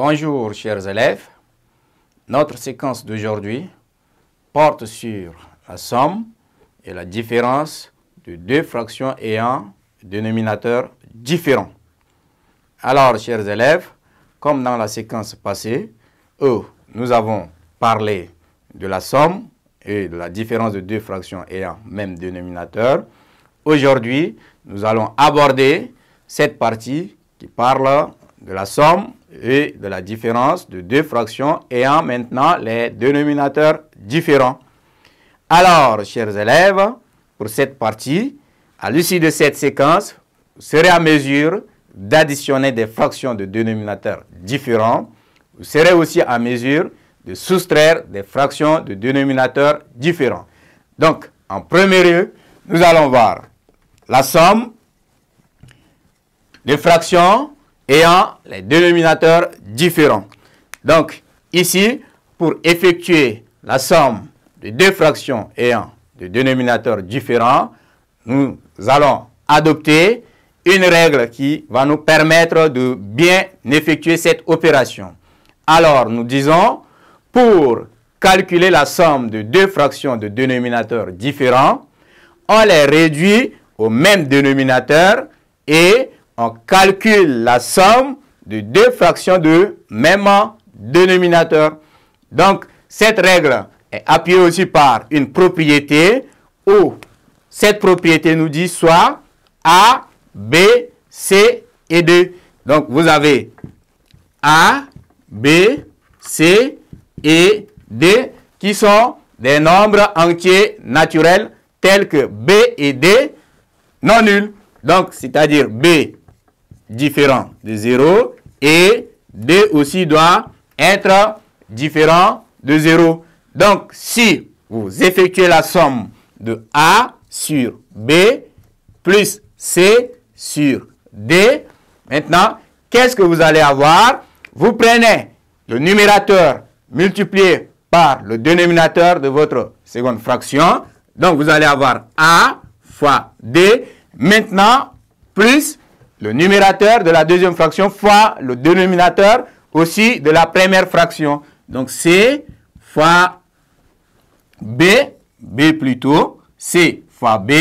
Bonjour chers élèves, notre séquence d'aujourd'hui porte sur la somme et la différence de deux fractions ayant un dénominateur différent. Alors chers élèves, comme dans la séquence passée, nous avons parlé de la somme et de la différence de deux fractions ayant même dénominateur. Aujourd'hui, nous allons aborder cette partie qui parle de la somme et de la différence de deux fractions ayant maintenant les dénominateurs différents. Alors, chers élèves, pour cette partie, à l'issue de cette séquence, vous serez à mesure d'additionner des fractions de dénominateurs différents. Vous serez aussi à mesure de soustraire des fractions de dénominateurs différents. Donc, en premier lieu, nous allons voir la somme des fractions ayant les dénominateurs différents. Donc, ici, pour effectuer la somme de deux fractions ayant des dénominateurs différents, nous allons adopter une règle qui va nous permettre de bien effectuer cette opération. Alors, nous disons, pour calculer la somme de deux fractions de dénominateurs différents, on les réduit au même dénominateur et on calcule la somme de deux fractions de même dénominateur. Donc, cette règle est appuyée aussi par une propriété où cette propriété nous dit soit A, B, C et D. Donc, vous avez A, B, C et D qui sont des nombres entiers naturels tels que B et D non nuls. Donc, c'est-à-dire B différent de 0 et D aussi doit être différent de 0. Donc, si vous effectuez la somme de A sur B plus C sur D, maintenant, qu'est-ce que vous allez avoir? Vous prenez le numérateur multiplié par le dénominateur de votre seconde fraction. Donc, vous allez avoir A fois D. Maintenant, plus le numérateur de la deuxième fraction fois le dénominateur aussi de la première fraction. Donc, C fois B, B plutôt, C fois B,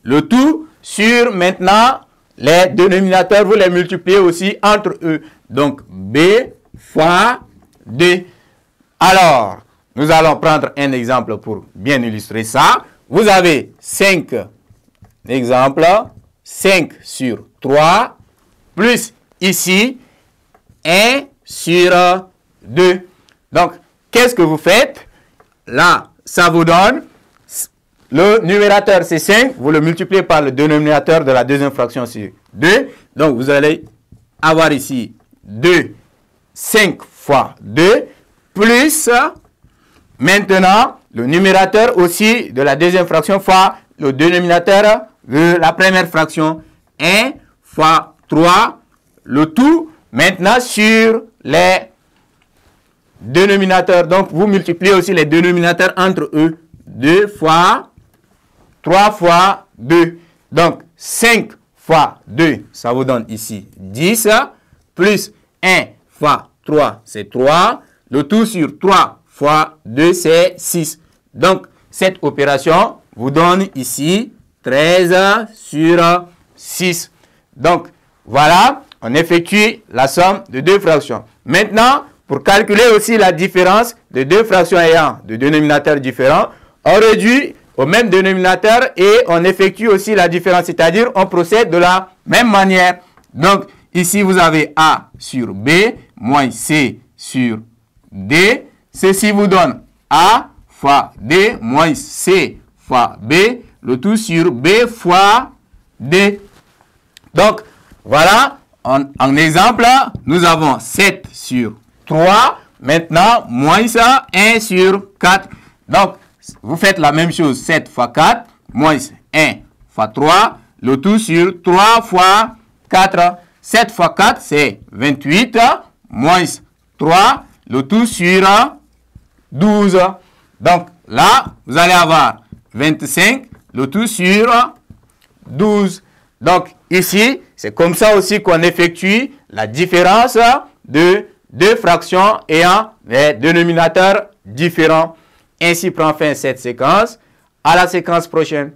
le tout sur maintenant les dénominateurs, vous les multipliez aussi entre eux. Donc, B fois D. Alors, nous allons prendre un exemple pour bien illustrer ça. Vous avez 5 exemples, 5 sur 3, plus ici 1 sur 2. Donc, qu'est-ce que vous faites? Là, ça vous donne, le numérateur c'est 5, vous le multipliez par le dénominateur de la deuxième fraction sur 2. Donc, vous allez avoir ici 2, 5 fois 2, plus maintenant le numérateur aussi de la deuxième fraction fois le dénominateur de la première fraction. 1 fois 3, le tout maintenant sur les dénominateurs. Donc, vous multipliez aussi les dénominateurs entre eux. 2 fois 3 fois 2. Donc, 5 fois 2, ça vous donne ici 10. Plus 1 fois 3, c'est 3. Le tout sur 3 fois 2, c'est 6. Donc, cette opération vous donne ici 13 sur 6. Donc, voilà, on effectue la somme de deux fractions. Maintenant, pour calculer aussi la différence de deux fractions ayant de dénominateurs différents, on réduit au même dénominateur et on effectue aussi la différence, c'est-à-dire on procède de la même manière. Donc, ici, vous avez A sur B moins C sur D. Ceci vous donne A fois D moins C fois B, le tout sur B fois D. Donc, voilà, en exemple, nous avons 7 sur 3, maintenant, moins ça, 1 sur 4. Donc, vous faites la même chose, 7 fois 4, moins 1 fois 3, le tout sur 3 fois 4. 7 fois 4, c'est 28, moins 3, le tout sur 12. Donc, là, vous allez avoir 25, le tout sur 12. Donc, ici, c'est comme ça aussi qu'on effectue la différence de deux fractions ayant des dénominateurs différents. Ainsi prend fin cette séquence. À la séquence prochaine.